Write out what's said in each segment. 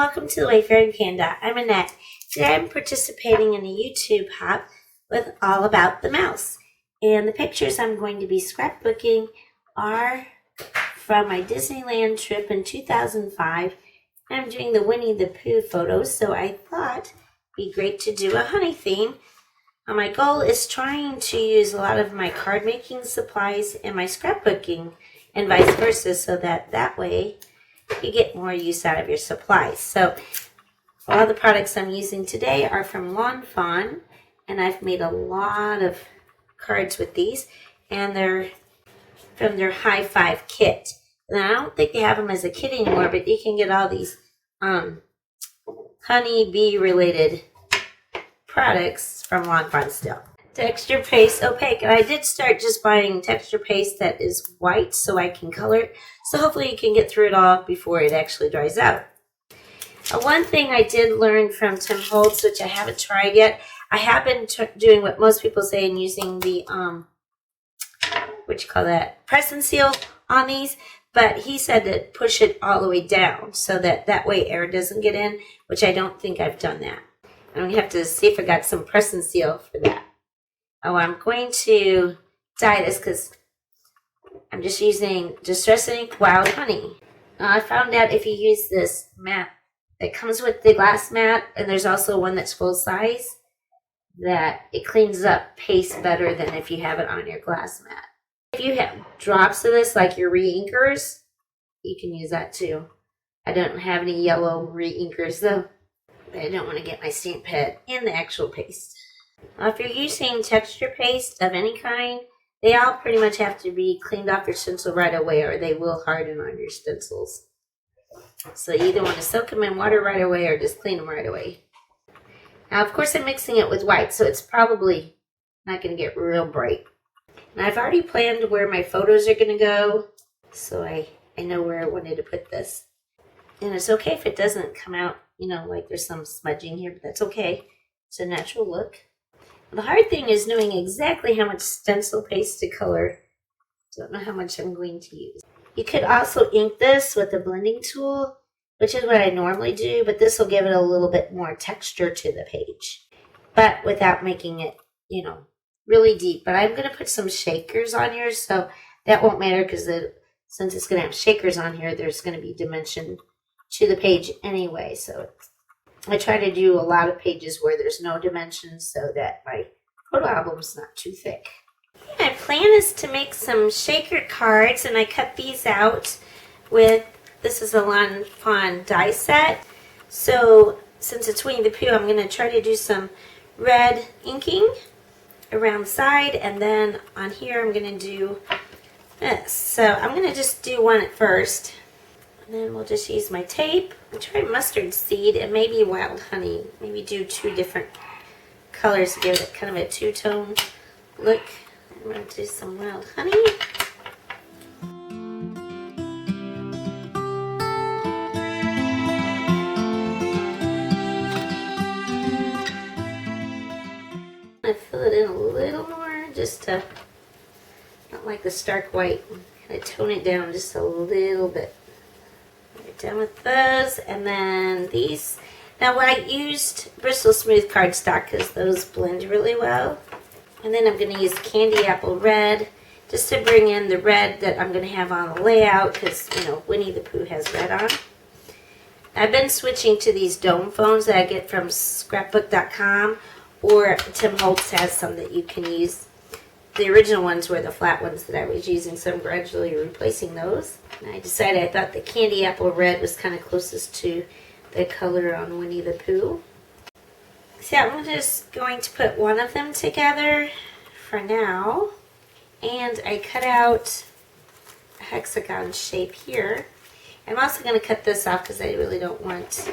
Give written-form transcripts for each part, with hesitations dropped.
welcome to the Wayfaring Panda. I'm Annette. Today I'm participating in a YouTube hop with All About the Mouse. And the pictures I'm going to be scrapbooking are from my Disneyland trip in 2005. I'm doing the Winnie the Pooh photos, so I thought it'd be great to do a honey theme. My goal is trying to use a lot of my card making supplies in my scrapbooking and vice versa, so that way you get more use out of your supplies. So all the products I'm using today are from Fawn, and I've made a lot of cards with these, and they're from their High 5 kit. Now, I don't think they have them as a kit anymore, but you can get all these honey bee related products from Fawn still. Texture paste, opaque, and I did start just buying texture paste that is white so I can color it. So hopefully you can get through it all before it actually dries out. One thing I did learn from Tim Holtz, which I haven't tried yet, I have been doing what most people say and using the press and seal on these, but he said to push it all the way down so that way air doesn't get in, which I don't think I've done that. I'm going to have to see if I got some press and seal for that. Oh, I'm going to dye this because I'm just using Distress Ink Wild Honey. I found out if you use this mat that comes with the glass mat, and there's also one that's full size, that it cleans up paste better than if you have it on your glass mat. If you have drops of this, like your re-inkers, you can use that too. I don't have any yellow re-inkers though. I don't want to get my stamp pad in the actual paste. If you're using texture paste of any kind, they all pretty much have to be cleaned off your stencil right away, or they will harden on your stencils. So you either want to soak them in water right away or just clean them right away. Now, of course, I'm mixing it with white, so it's probably not going to get real bright. Now, I've already planned where my photos are going to go, so I know where I wanted to put this. And it's okay if it doesn't come out, like there's some smudging here, but that's okay. It's a natural look. The hard thing is knowing exactly how much stencil paste to color. Don't know how much I'm going to use. You could also ink this with a blending tool, which is what I normally do, but this will give it a little bit more texture to the page, but without making it, really deep. But I'm going to put some shakers on here, so that won't matter because since it's going to have shakers on here, there's going to be dimension to the page anyway. So I try to do a lot of pages where there's no dimensions so that my photo album's not too thick. My plan is to make some shaker cards, and I cut these out with, this is a Fawn die set. So since it's Winnie the Pooh, I'm going to try to do some red inking around the side, and then on here I'm going to do this. So I'm going to just do one at first. And then we'll just use my tape. I'll try mustard seed and maybe wild honey. Maybe do two different colors to give it kind of a two-tone look. I'm going to do some wild honey. I'm going to fill it in a little more just to, not like the stark white. Kind of tone it down just a little bit. Done with those, and then these. Now, I used Bristol Smooth Cardstock because those blend really well. And then I'm going to use Candy Apple Red just to bring in the red that I'm going to have on the layout because, Winnie the Pooh has red on. I've been switching to these dome phones that I get from Scrapbook.com, or Tim Holtz has some that you can use. The original ones were the flat ones that I was using, so I'm gradually replacing those. And I decided I thought the Candy Apple Red was kind of closest to the color on Winnie the Pooh. So I'm just going to put one of them together for now. And I cut out a hexagon shape here. I'm also going to cut this off because I really don't want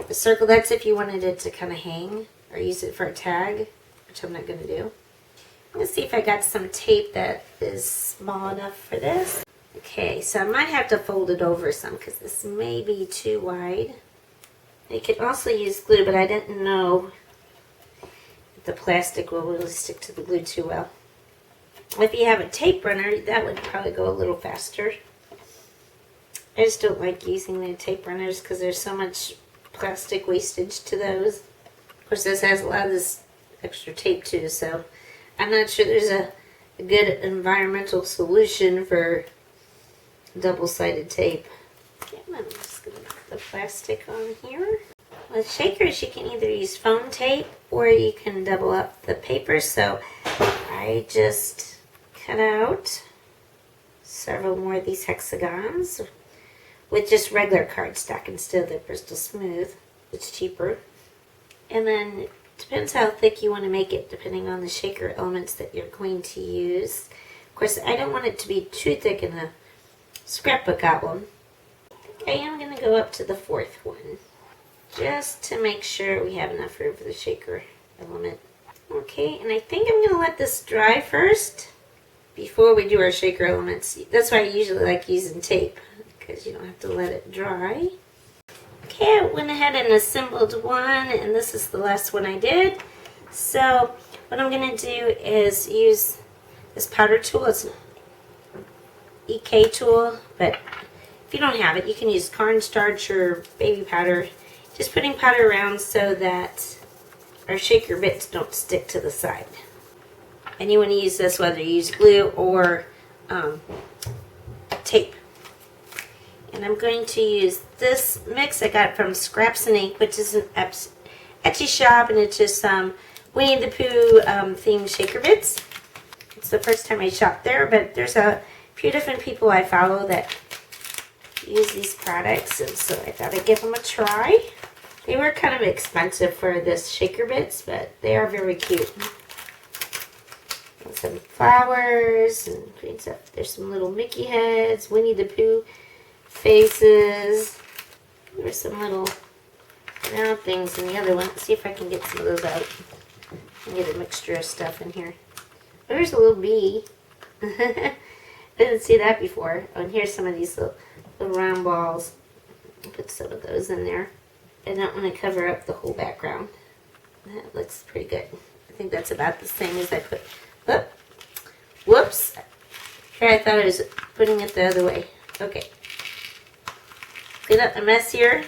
the circle. That's if you wanted it to kind of hang or use it for a tag, which I'm not going to do. Let's see if I got some tape that is small enough for this. Okay, so I might have to fold it over some because this may be too wide. You could also use glue, but I didn't know if the plastic will really stick to the glue too well. If you have a tape runner, that would probably go a little faster. I just don't like using the tape runners because there's so much plastic wastage to those. Of course, this has a lot of this extra tape too, so I'm not sure there's a good environmental solution for double-sided tape. Okay, I'm just going to put the plastic on here. With shakers, you can either use foam tape or you can double up the paper, so I just cut out several more of these hexagons with just regular cardstock instead of the Bristol Smooth. It's cheaper. And then it depends how thick you want to make it, depending on the shaker elements that you're going to use. Of course, I don't want it to be too thick in a scrapbook album. I am going to go up to the 4th one, just to make sure we have enough room for the shaker element. Okay, and I think I'm going to let this dry first before we do our shaker elements. That's why I usually like using tape, because you don't have to let it dry. Okay, I went ahead and assembled one, and this is the last one I did. So what I'm going to do is use this powder tool. It's an EK tool, but if you don't have it, you can use cornstarch or baby powder. Just putting powder around so that our shaker bits don't stick to the side. And you want to use this whether you use glue or tape. And I'm going to use this mix I got from Scraps and Ink, which is an Etsy shop, and it's just Winnie the Pooh themed shaker bits. It's the first time I shopped there, but there's a few different people I follow that use these products, and so I thought I'd give them a try. They were kind of expensive for this shaker bits, but they are very cute. And some flowers and green stuff. There's some little Mickey heads, Winnie the Pooh faces. There's some little round things in the other one. Let's see if I can get some of those out and get a mixture of stuff in here. There's a little bee. I didn't see that before. Oh, and here's some of these little round balls. I'll put some of those in there. I don't want to cover up the whole background. That looks pretty good. I think that's about the same as I put. Oh, whoops. Here I thought I was putting it the other way. Okay. Clean up the mess here.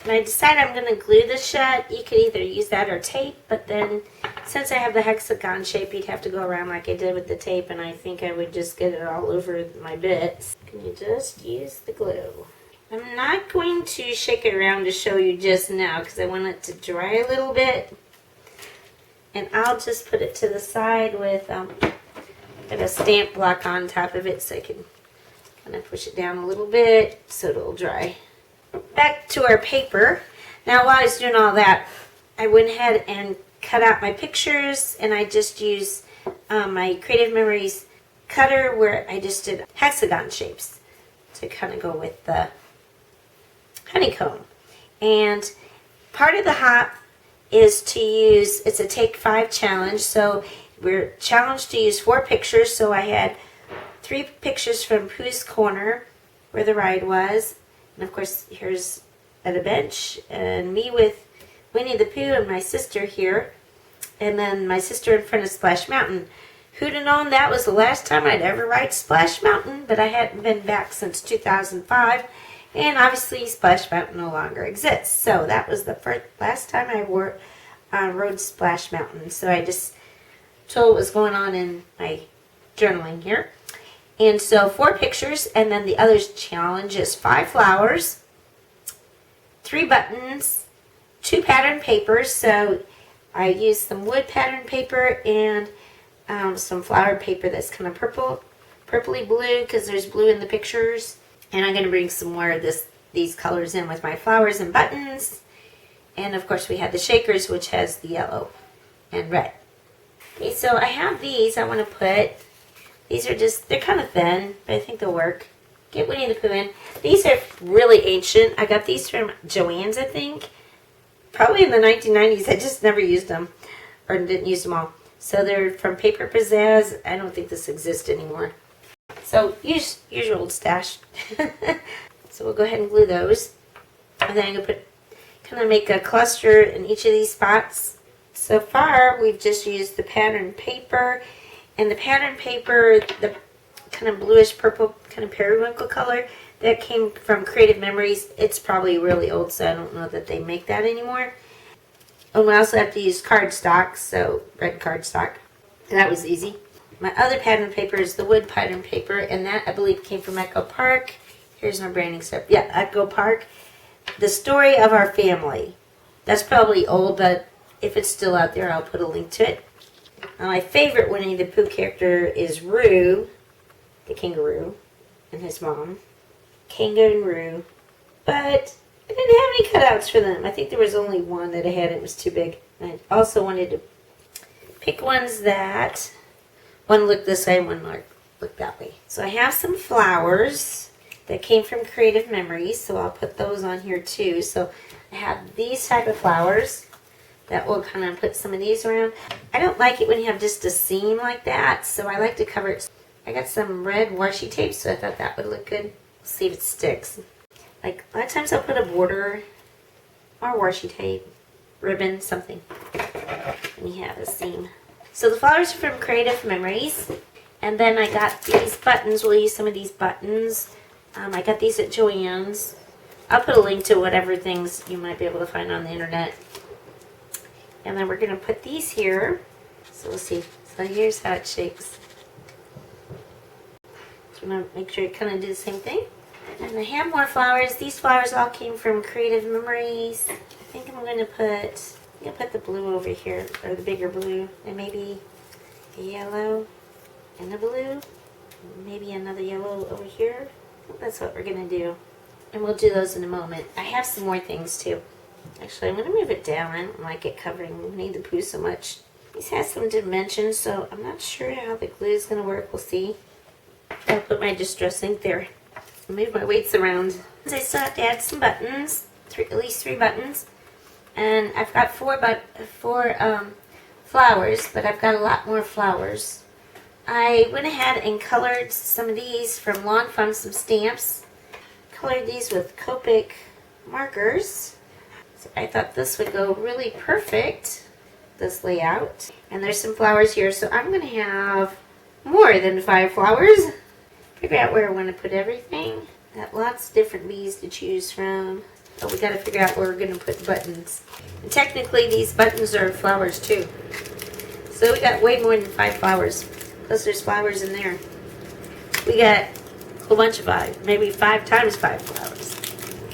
And I decided I'm going to glue this shut. You could either use that or tape, but then since I have the hexagon shape, you'd have to go around like I did with the tape, and I think I would just get it all over my bits. Can you just use the glue? I'm not going to shake it around to show you just now because I want it to dry a little bit. And I'll just put it to the side with a stamp block on top of it so I can kind of push it down a little bit so it'll dry. Back to our paper. Now while I was doing all that, I went ahead and cut out my pictures, and I just used my Creative Memories cutter where I just did hexagon shapes to kind of go with the honeycomb. And part of the hop is to use, it's a take 5 challenge, so we're challenged to use 4 pictures. So I had 3 pictures from Pooh's Corner where the ride was, and of course here's at a bench, and me with Winnie the Pooh and my sister here, and then my sister in front of Splash Mountain. Who'd have known that was the last time I'd ever ride Splash Mountain, but I hadn't been back since 2005, and obviously Splash Mountain no longer exists. So that was the last time I rode Splash Mountain. So I just told what was going on in my journaling here. And so 4 pictures, and then the others challenge is 5 flowers, 3 buttons, 2 pattern papers. So I used some wood pattern paper and some flower paper that's kind of purpley blue because there's blue in the pictures. And I'm going to bring some more of these colors in with my flowers and buttons. And of course we have the shakers, which has the yellow and red. Okay, so I have these I want to put. These are just, they're kind of thin, but I think they'll work. Get Winnie the Pooh in. These are really ancient. I got these from Joann's, I think. Probably in the 1990s. I just never used them, or didn't use them all. So they're from Paper Pizazz. I don't think this exists anymore. So use your old stash. So we'll go ahead and glue those. And then I'm going to kind of make a cluster in each of these spots. So far, we've just used the pattern paper. And the pattern paper, the kind of bluish purple kind of periwinkle color, that came from Creative Memories. It's probably really old, so I don't know that they make that anymore. And we also have to use cardstock, so red cardstock. And that was easy. My other pattern paper is the wood pattern paper, and that I believe came from Echo Park. Here's my branding stuff. Yeah, Echo Park. The Story of Our Family. That's probably old, but if it's still out there, I'll put a link to it. Now, my favorite Winnie the Pooh character is Roo, the kangaroo, and his mom. Kangaroo. But I didn't have any cutouts for them. I think there was only one that I had. It was too big. I also wanted to pick ones that one looked this way, one looked that way. So I have some flowers that came from Creative Memories, so I'll put those on here too. So I have these type of flowers that will kind of put some of these around. I don't like it when you have just a seam like that, so I like to cover it. I got some red washi tape, so I thought that would look good. See if it sticks. Like, a lot of times I'll put a border or washi tape, ribbon, something, and you have a seam. So the flowers are from Creative Memories, and then I got these buttons. We'll use some of these buttons. I got these at Joann's. I'll put a link to whatever things you might be able to find on the internet. And then we're going to put these here. So we'll see. So here's how it shakes. So I'm going to make sure I kind of do the same thing. And I have more flowers. These flowers all came from Creative Memories. I think I'm going to put the blue over here, or the bigger blue, and maybe a yellow and a blue, maybe another yellow over here. I think that's what we're going to do. And we'll do those in a moment. I have some more things too. Actually, I'm going to move it down. I don't like it covering Winnie the Pooh so much. These have some dimensions, so I'm not sure how the glue is going to work. We'll see. I'll put my distress ink there. I'll move my weights around. I still have to add some buttons, at least 3 buttons. And I've got four flowers, but I've got a lot more flowers. I went ahead and colored some of these from Lawn Fun, some stamps. Colored these with Copic Markers. So I thought this would go really perfect, this layout. And there's some flowers here, so I'm going to have more than 5 flowers. Figure out where I want to put everything. Got lots of different bees to choose from. But we got to figure out where we're going to put buttons. And technically these buttons are flowers too. So we got way more than 5 flowers. Plus there's flowers in there. We got a whole bunch of 5. Maybe 5 times 5 flowers.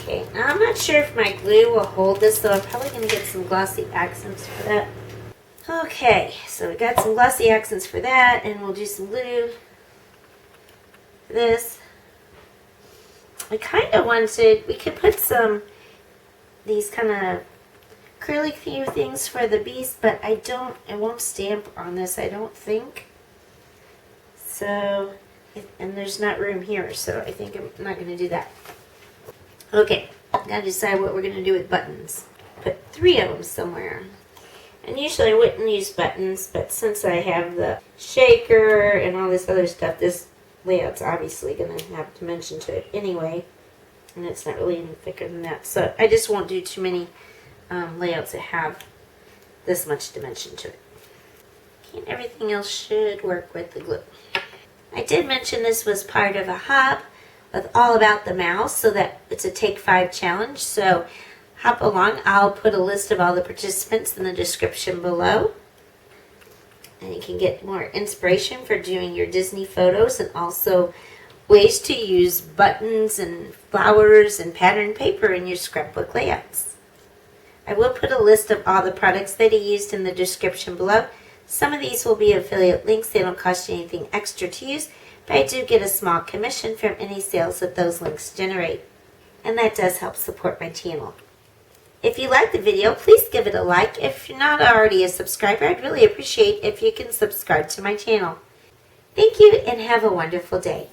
Okay, now I'm not sure if my glue will hold this, so I'm probably going to get some glossy accents for that. Okay, so we got some glossy accents for that, and we'll do some glue for this. I kind of wanted, we could put these kind of acrylic few things for the bees, but it won't stamp on this, I don't think. So, and there's not room here, so I think I'm not going to do that. Okay, gotta decide what we're going to do with buttons. Put 3 of them somewhere. And usually I wouldn't use buttons, but since I have the shaker and all this other stuff, this layout's obviously going to have dimension to it anyway. And it's not really any thicker than that. So I just won't do too many layouts that have this much dimension to it. And everything else should work with the glue. I did mention this was part of a hub with All About the Mouse, so that it's a Take 5 challenge. So hop along. I'll put a list of all the participants in the description below. And you can get more inspiration for doing your Disney photos, and also ways to use buttons and flowers and pattern paper in your scrapbook layouts. I will put a list of all the products that I used in the description below. Some of these will be affiliate links. They don't cost you anything extra to use, but I do get a small commission from any sales that those links generate. And that does help support my channel. If you liked the video, please give it a like. If you're not already a subscriber, I'd really appreciate if you can subscribe to my channel. Thank you and have a wonderful day.